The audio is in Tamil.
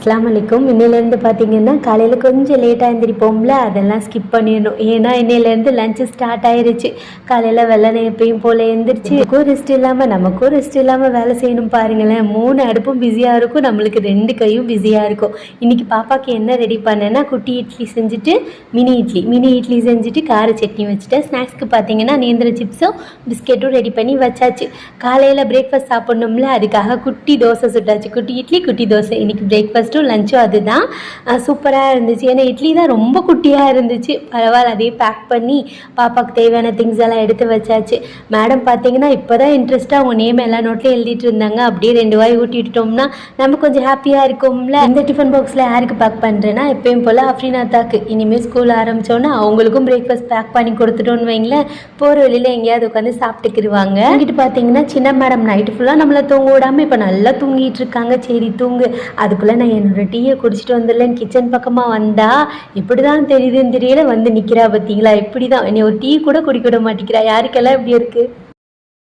அஸ்ஸலாமு அலைக்கும். இன்னிலேருந்து பார்த்தீங்கன்னா காலையில் கொஞ்சம் லேட்டாக எழுந்திரிப்போம்ல, அதெல்லாம் ஸ்கிப் பண்ணிடணும். ஏன்னா இன்னிலேருந்து லஞ்சு ஸ்டார்ட் ஆயிடுச்சு. காலையில் வெள்ளனை எப்பயும் போல் எழுந்திரிச்சு நமக்கும் ரெஸ்ட் இல்லாமல் வேலை செய்யணும் பாருங்களேன். 3 அடுப்பும் பிஸியாக இருக்கும், நம்மளுக்கு 2 கையும் பிஸியாக இருக்கும். இன்றைக்கி பாப்பாவுக்கு என்ன ரெடி பண்ணேன்னா குட்டி இட்லி செஞ்சுட்டு மினி இட்லி செஞ்சுட்டு கார சட்னி வச்சுட்டேன். ஸ்நாக்ஸ்க்கு பார்த்தீங்கன்னா நேந்திர சிப்ஸும் பிஸ்கெட்டும் ரெடி பண்ணி வச்சாச்சு. காலையில் பிரேக்ஃபாஸ்ட் சாப்பிட்ணும்ல, அதுக்காக குட்டி தோசை சுட்டாச்சு. குட்டி இட்லி குட்டி தோசை. இன்றைக்கி பிரேக்ஃபாஸ்ட்டும் லஞ்சும் அதுதான். சூப்பராக இருந்துச்சு. ஏன்னா இட்லி தான் ரொம்ப குட்டியாக இருந்துச்சு. பரவாயில்ல, அதையே பேக் பண்ணி பாப்பாவுக்கு தேவையான திங்ஸ் எல்லாம் எடுத்து வச்சாச்சு. மேடம் பார்த்தீங்கன்னா இப்போ தான் இன்ட்ரெஸ்ட்டாக அவங்க நேம் எல்லா நோட்லையும் எழுதிட்டு இருந்தாங்க. அப்படியே 2 வாய் ஊட்டிட்டோம்னா நம்ம கொஞ்சம் ஹாப்பியாக இருக்கும்ல. இந்த டிஃபன் பாக்ஸில் யாருக்கு பேக் பண்ணுறேன்னா எப்பயும் போல் அஃப்ரீனாத்தாக்கு. இனிமேல் ஸ்கூல் ஆரம்பித்தோன்னா அவங்களுக்கும் பிரேக்ஃபாஸ்ட் பேக் பண்ணி கொடுத்துட்டோன்னு வைங்களேன், போகிற வழியில் எங்கேயாவது உட்காந்து சாப்பிட்டுக்கிடுவாங்க. இங்கிட்டு பார்த்தீங்கன்னா சின்ன மேடம் நைட்டு ஃபுல்லாக நம்மளை தூங்க விடாமல் இப்போ நல்லா தூங்கிட்டு இருக்காங்க. சரி தூங்கு, அதுக்குள்ளே நான் என்னோட டீயை குடிச்சிட்டு வந்துடலன்னு கிச்சன் பக்கமாக வந்தா இப்படி தான் தெரியுதுன்னு தெரியல வந்து நிற்கிறா. பார்த்தீங்களா, இப்படி தான் என்னை ஒரு டீ கூட குடிக்க விட மாட்டேங்கிறா. யாருக்கெல்லாம் இப்படி இருக்குது?